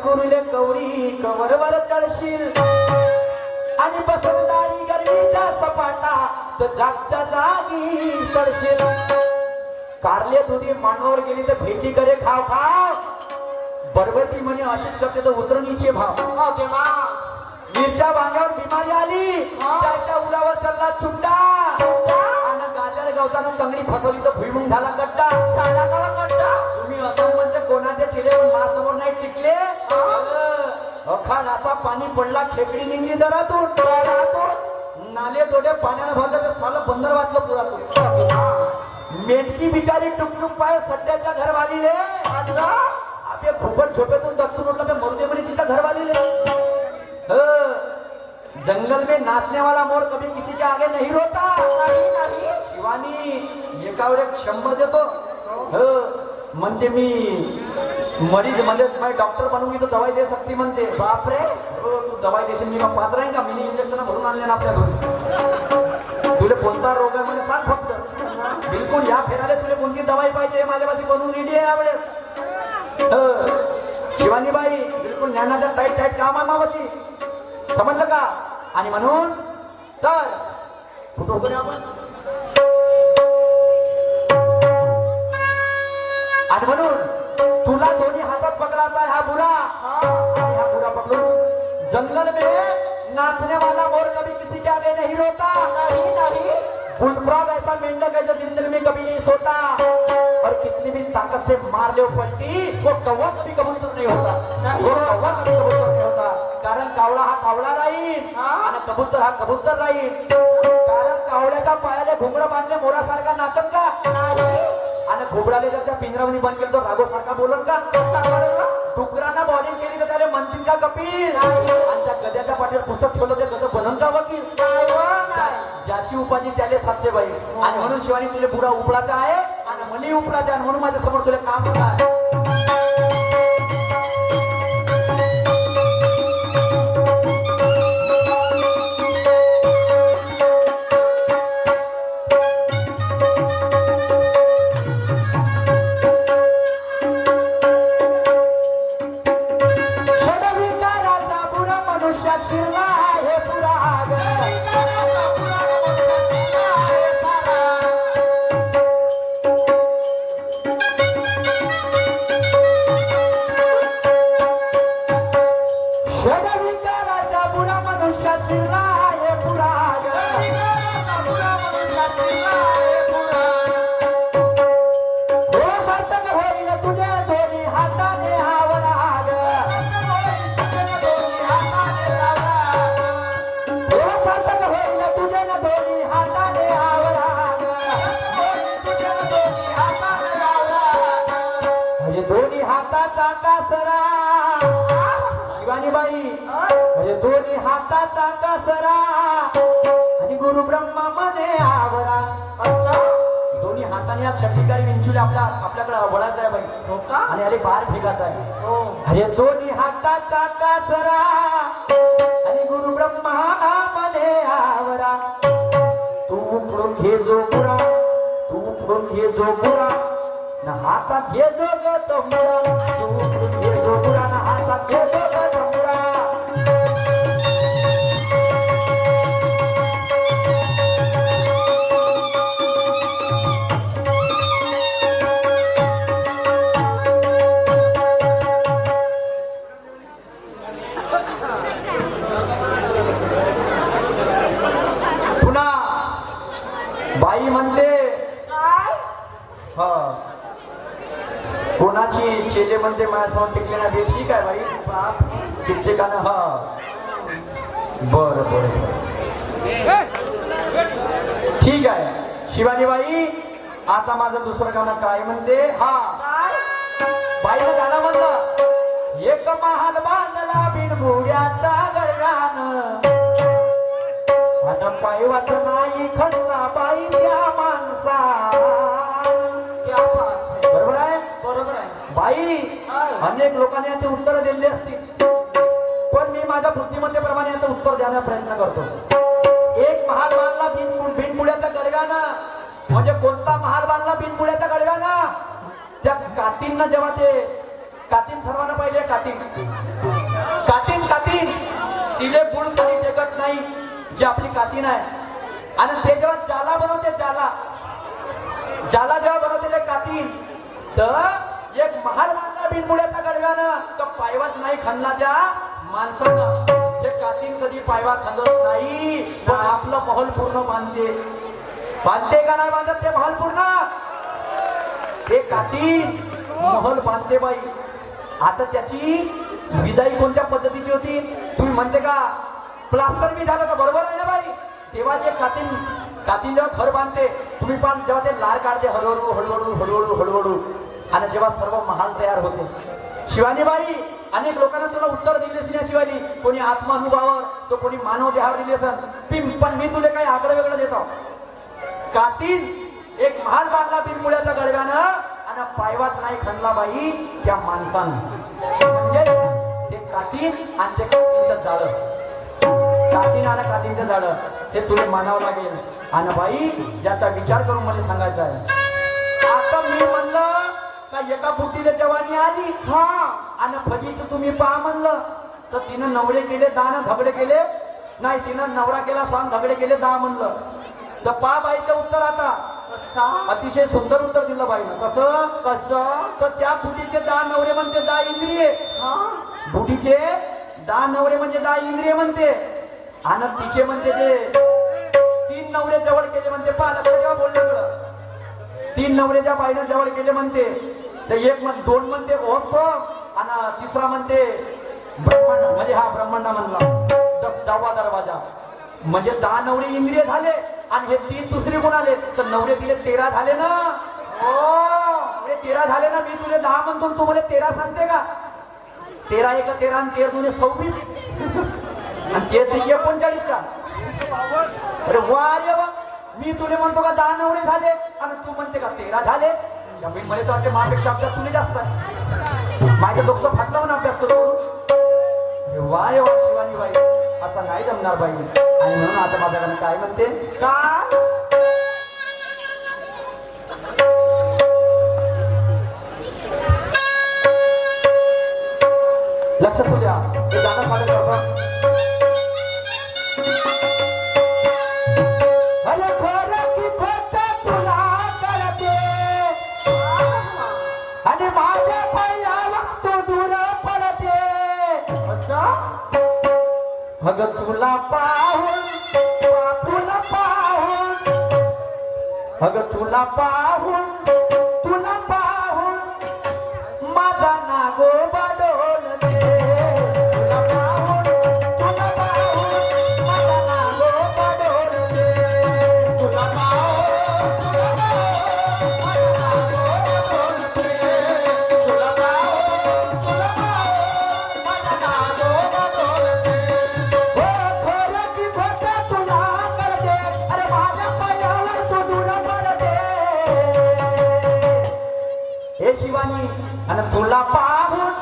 कुरुले कवरी कवरवर चढशील आणि बसवणारी गर्मीच्या सपाटा तर जागच्या जागी सडशील. कारले तुझी मांडवावर गेली तर भेंडी करे खाव खाव बरबटी म्हणे अशीच करते तर उतरणीचे भाव. मिरच्या वांग्यावर बिमारी आली त्याच्या उरावर चालला चुड्डा आणि गाजर गवताना तंगडी फसवली तर भुईमुंग झाला गड्डा. तुम्ही असं म्हणजे कोणाचे चिले माझ्यासमोर नाही टिकले. अखाडाचा पाणी पडला खेकडी निघली दरातून नाले डोळे पाण्यानं भरलं तर साला बंदर वाचलं पुरातून. मेटकी बिचारी टुकटुक पाय सध्याच्या घरवालीले आपल्या भूपट झोपेतून दचकून उठला मरुदे म्हणे तिच्या घरवालीले. जंगल में नाचने वाला मोर कभी किसी के आगे नहीं रोता. शिवानी एकावर एक 100 देतो. म्हणते मी मरीज म्हणजे डॉक्टर बनवून तो दवाई दे सकती म्हणते. बापरे तू दवाई देशील मी मग पात्र आहे का. मिनी इंजेक्शन भरून आणले ना आपल्या घरी. तुला कोणता रोग आहे म्हणजे सांग फक्त. बिलकुल या फेराले तुला कोणती दवाई पाहिजे माझ्यापाशी बनवून रेडी आहे यावेळेस. शिवानी बाई बिलकुल ज्ञानाच्या टाईट टाईट काम आहे मावाशी समजलं का. आणि म्हणून तर कुठं होतो रे आपण. आणि म्हणून तुला दोन्ही हातात पकडायचा आहे हा बुरा. हा बुरा पकडून जंगल में नाचने वाला मोर कभी किसी के आगे नहीं रोता. बुलफ्रॉग ऐसा मेंढक है जो जिंदगी में कभी नहीं सोता और कितनी भी ताकत से मार ले पलटी वो कौवा कभी कबूतर नहीं होता. वो कौवा कभी कबूतर नहीं होता. कारण कावळा हा कावळा राहील आणि कबूतर हा कबूतर राहील. कारण कावळ्याच्या पायाला घुंगरं बांधले मोरासारखा नाचन का आणि घुबडाले जर त्या पिंजरामध्ये बंद केलं तर राघोसारखा बोलन का. डुकरांना बॉलिंग केली तर त्याला म्हणतील का कपिल आणि त्या गद्याच्या पाठीवर पुस्तक ठेवलं ते गद बनन का वकील. ज्याची उपाधी त्याला साध्य बाई. आणि म्हणून शिवानी तुला बुरा उपडाचा आहे आणि मनी उपडाचा आहे म्हणून माझ्या समोर तुला काम होणार. शिवानी बाई म्हणजे दोन्ही हाताचा कासरा आणि गुरु ब्रह्मा मने आवरा. दोन्ही हाताने या षटकार विंचुले आपल्याकडे वळायचा आहे बाई आणि अरे बार फेकायचा आहे. अरे दोन्ही हाताचा कासरा आणि गुरु ब्रह्मा मने आवरा. तू उकडून घे जो पुरा तू उकडून घे जो पुरा ना हातात घे जो ग तंबुरा. तू उकडून घे जो पुरा ना हातात घे जो ग तंबुरा. पुन्हा बाई म्हणते कोणाची चेले म्हणते माझ्यासमोर टिकले ना. ठीक आहे बाई टिकते का ना. हा बर बर ठीक आहे शिवानी बाई. आता माझं दुसरं गाणं काय म्हणते. हा बाईनं गाणं म्हणलं एक महाल बांधला बिनबुड्याचा गडगान आता पायवाच नाही खंडा बाई त्या माणसा. बरोबर आहे बरोबर आहे बाई. अनेक लोकांनी याचे उत्तर दिले असतील पण मी माझ्या बुद्धिमत्तेप्रमाणे याचं उत्तर देण्याचा प्रयत्न करतो. एक महाल बांधला बिनपुड्याचा गडगाना म्हणजे कोणता महाल बांधला बिनपुड्याचा गडगाना. त्या कातींना जेव्हा ते कातीन सर्वांना पाहिले कातीन कातीन कातीन तिले बुड कधी टेकत नाही जी आपली कातीन आहे. आणि ते जेव्हा जाला बनवते जाला जेव्हा बनवते ते कातीन तर एक महाल बांधला बिनमुड्याच्या गडव्यानं तर पायवाच नाही खणला त्या माणसानं. जे कातीन कधी पायवा खंदत नाही पण आपलं महल पूर्ण बांधते. बांधते का नाही बांधत ते महल पूर्ण? हे कातीन महल बांधते बाई. आता त्याची विदाई कोणत्या पद्धतीची होती तुम्ही म्हणते का? प्लास्टर बी झालं का? बरोबर आहे ना बाई? तेव्हा जे कातीन जेव्हा घर बांधते तुम्ही पण जेव्हा ते लार काढते हळूहळू हळूहळू हळूहळू हळूहळू आणि जेव्हा सर्व महाल तयार होते. शिवानी बाई अनेक लोकांना तुला उत्तर दिले नाही शिवानी. कोणी आत्मानुभवावर तो कोणी मानव देहावर दिले असन पण मी तुला काही आगळं वेगळं देतो. कातीन एक महाल बांधला बिनमुळ्याच्या गडव्यानं आणि पायवाच नाही खणला बाई त्या माणसानं. म्हणजे ते कातीन आणि ते कातीनचं जाळं कातीन आणि कातीनचं जाळं ते तुला मानावं लागेल. आणि बाई याचा विचार करून मला सांगायचं आहे. आता मी म्हणलं का एका बुट्टीला जवानी आली हा आणि फगीत तुम्ही पहा म्हणलं तर तिनं नवरे केले दान धगडे केले नाही. तिनं नवरा केला स्वान धगडे केले दहा म्हणलं तर पा बाईचं उत्तर आता अतिशय सुंदर उत्तर दिलं बाईनं. कसं कसं तर त्या बुटीचे 10 नवरे म्हणते 10 इंद्रिये. बुटीचे 10 नवरे म्हणजे 10 इंद्रिये म्हणते. आणि तिचे म्हणते ते 3 नवरे जवळ केले म्हणते. पाहा जेव्हा बोलले 3 नवरे ज्या बाईनं जवळ केले म्हणते तर एक 2 म्हणते ओम आणि तिसरा म्हणते ब्रह्मांड म्हणजे हा ब्रह्मांड म्हणला 10वा दरवाजा म्हणजे 10 नवरे इंद्रिय झाले. आणि हे 3 दुसरे कोण आले तर नवरे तिले 13 झाले ना. हो 13 झाले ना. मी तुले 10 म्हणतो तू मला 13 सांगते का? 13 एक 13 आणि 13 दुने 26 आणि 13 39 का? अरे वा रे वा. मी तुले म्हणतो का 10 नवरे झाले आणि तू म्हणते का 13 झाले. मला तर वाटते मापेक्षा अभ्यास तुले जास्त आहे. माझं डोकं फाटलं म्हणून अभ्यास करतो. वा रे वा शिवानी बाई असा नाही जमणार बाई. आणि म्हणून आता माझ्याकडे काय म्हणते का लक्षात ठेवू द्या. हे गाणं माझं करतो. अरे खरं की खोटं तुला कळते आणि माझ्या पहिल्या तू दूर पडते. अग तुला पाहून अग तुला पाहून माझा नागोबा डोलते. तुला पाहून माझा नागोबा डोलते. तुला पाहून माझा नागोबा डोलते. तुला पाहून माझा नागोबा डोलते. हो खरं की खोटं तुला करते अरे माझ्या पायावर तू दूर पडते. हे शिवानी आणि तुला पाहून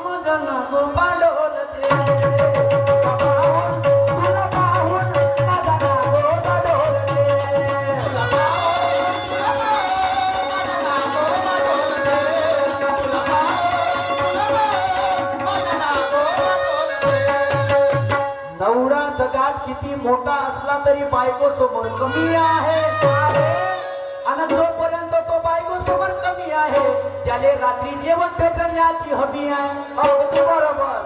माझा नागोबा डोलते. तुला पाहून माझा नागोबा डोलते. तुला पाहून माझा नागोबा डोलते. तुला पाहून माझा नागोबा डोलते. नवरा जगात किती मोठा असला तरी बायको समोर कमी आहे. आणि जोपर्यंत तो बायको समोर कमी आहे त्याले रात्री जेवण भेटण्याची हमी आहे. अगदी बरोबर.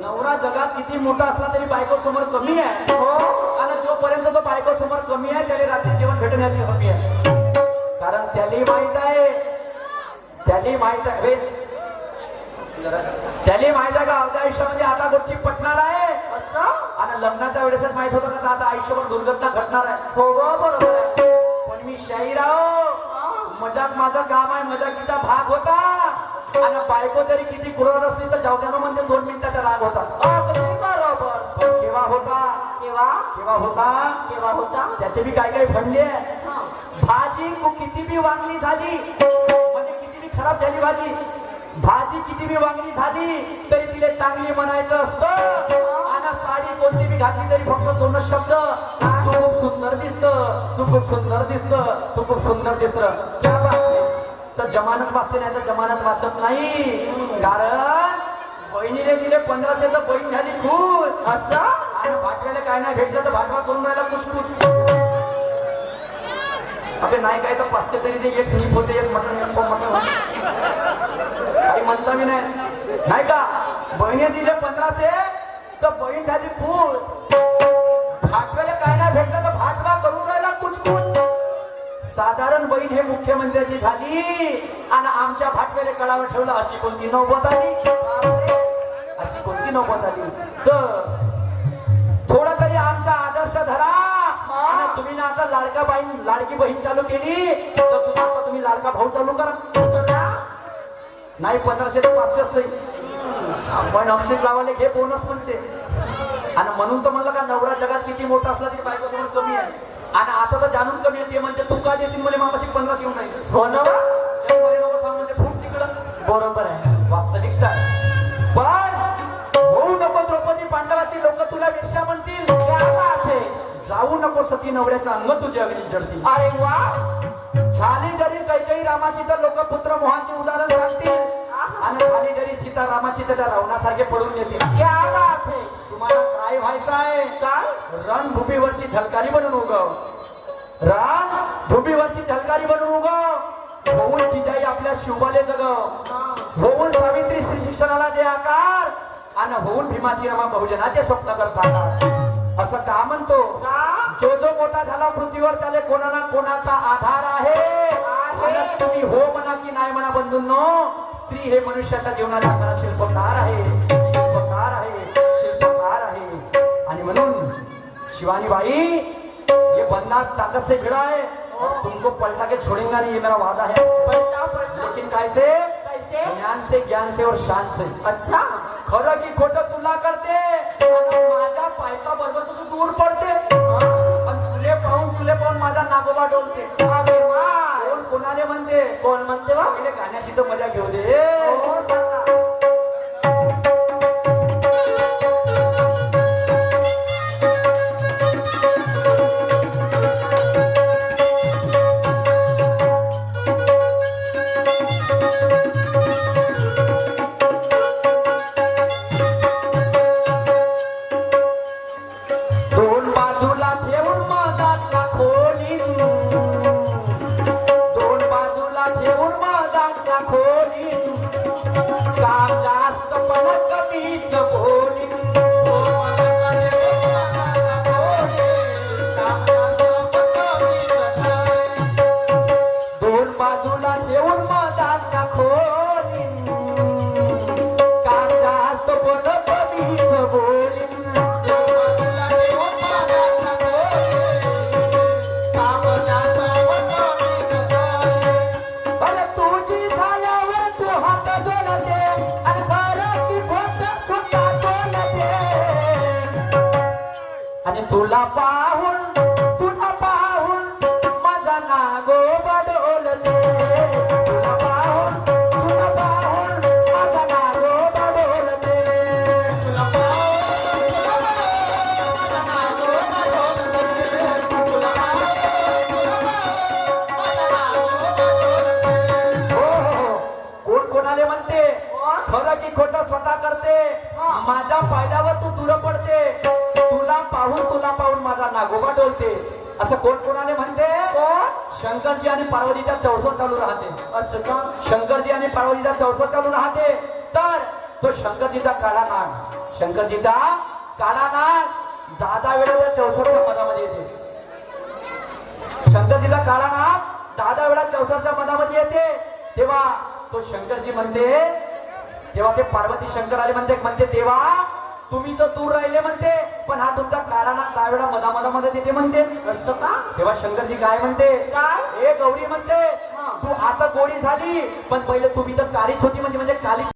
नवरा जगात किती मोठा असला तरी बायको समोर कमी आहे. हो आणि जोपर्यंत तो बायको समोर कमी आहे त्याला रात्री जेवण भेटण्याची हमी आहे. कारण त्याला माहित आहे का अर्ध्या आयुष्यामध्ये आता गोष्टी पटणार आहे. आणि लग्नाच्या वेळेसच माहित होतं का आता आयुष्यभर दुर्घटना घडणार आहे. हो बरोबर आहे. पण मी शाहीर आहो. मजाक माझं काम आहे. मजाकीचा भाग होता. आणि बायको तरी किती कुरत असली तर जाऊ द्या म्हणते 2 मिनिटाचा राग होता. बरोबर. पण केव्हा होता त्याचे बी काय फंडले. भाजी किती बी वांगली झाली म्हणजे किती बी खराब झाली भाजी किती बी वांगली झाली तरी तिला चांगली म्हणायचं असतं. आणि साडी कोणती बी घातली तरी फक्त 2 शब्द तू खूप सुंदर दिसत. तू खूप सुंदर दिसत. तू खूप सुंदर दिसत. क्या बात आहे. तर जमानत वाचते नाही तर जमानत वाचत नाही. कारण बहिणीने दिले 1500 तर बहीण झाली खुश असं. आणि भाटव्याला काय नाही भेटलं तर भाटवा करून राहिला कुचकुच. अबे नाही काय तर 500 तरी ते एक नीप होते, एक मटण, एक मटण काही म्हणता मी नाही का. बहिणी दिले 1500 तर बहीण झाली खुश. भाटव्याला काय नाही भेटलं तर भाटवा करून राहिला कुचकुच. साधारण बहीण हे मुख्यमंत्र्याची झाली आणि आमच्या भाटव्याला कळावर ठेवलं. अशी कोणती नौबत आली, अशी कोणती नौबत आली. तर थोडा तरी आमचा आदर्श धरा. आणि तुम्ही ना आता लाडकी बहीण चालू केली तर तुम्ही लाडका भाऊ चालू करा. नाही 1500 तर 500 सही पण अक्षर लावाले घे बोनस म्हणते. आणि म्हणून तर म्हणलं का नवरा जगात किती मोठा असला तरी बायको समोर कमी आहे. आणि आता तर जाणून कमी आहे. ते म्हणते तू का देशील मला मामाशी 1500 येऊन नाही. हो ना नको सांग म्हणते फूट तिकडं. बरोबर आहे, वास्तविकता. पण होऊ नको द्रौपदी पांडवाची लोक तुला वेश्या म्हणतील. जाऊ नको सती नवऱ्याचं अंग तुझ्या वेळी जडतील. अरे वा. झाली जरी कैकेयी रामाची तर लोक पुत्र मोहाचे उदाहरण सांगतील. आणि झाली जरी सीता रामाची तर त्या रावणासारखे पडून येतील. तुम्हाला काय व्हायचं आहे? काय रणभूमीवरची झलकारी बनून उगव. रणभूमीवरची झलकारी बनून उगव. होऊन जिजाई आपल्या शिवबाले जगव. होऊन सावित्री श्री शिक्षणाला दे आकार. आणि होऊन भीमाची रमा बहुजनाचे स्वप्न कर साकार. असं का म्हणतो? जो जो मोठा झाला पृथ्वीवर त्याला कोणा ना कोणाचा आधार आहे. आणि तुम्ही हो म्हणा की नाही म्हणा बंधूंनो, स्त्री हे मनुष्याच्या जीवनाचा खरा शिल्पकार आहे, शिल्पकार आहे, शिल्पकार आहे. आणि म्हणून शिवानी बाई ये बंदा ताकत से भिड़ा है और तुमको पलटा के छोड़ेगा नहीं, ये मेरा वादा है. लेकिन कैसे? ज्ञान से और शान से. अच्छा. खरं की खोटं तुला करते. माझ्या पायथा बरोबर तू दूर पडते. तुले पाहून माझा नागोबा डोलते. कोण कोणाले म्हणते? कोण म्हणते? पहिले गाण्याची तर मजा घेऊ दे. तुला पाहून माझा नागोबा डोलते. तुला पाहून माझा नागोबा डोलते. तुला कोण कोणाले म्हणते? खरं की खोटं स्वतः करते. माझ्या फायद्यावर तू दूर पडते. तुला पाहून माझा नागोबा डोलते. असं कोण कोणाने म्हणते? शंकरजी आणि पार्वतीचा चौसर चालू राहते. असं का? शंकरजी आणि पार्वतीचा चौसर चालू राहते. तर तो शंकरजीचा काळा नाग 10 वेळा त्या चौसरच्या मधामध्ये येते. शंकरजीचा काळा नाग 10 वेळा चौसरच्या मधामध्ये येते. तेव्हा तो शंकरजी म्हणते, तेव्हा ते पार्वती शंकर आले म्हणते देवा तुम्ही तर दूर राहिले म्हणते, पण हा तुमचा काळा नाग 10 वेळा मधामध्ये येते म्हणते. तेव्हा शंकरजी काय म्हणते? ए गौरी म्हणते, तू आता गोरी झाली पण पहिले तुम्ही तर काळीच होती म्हणजे काळीच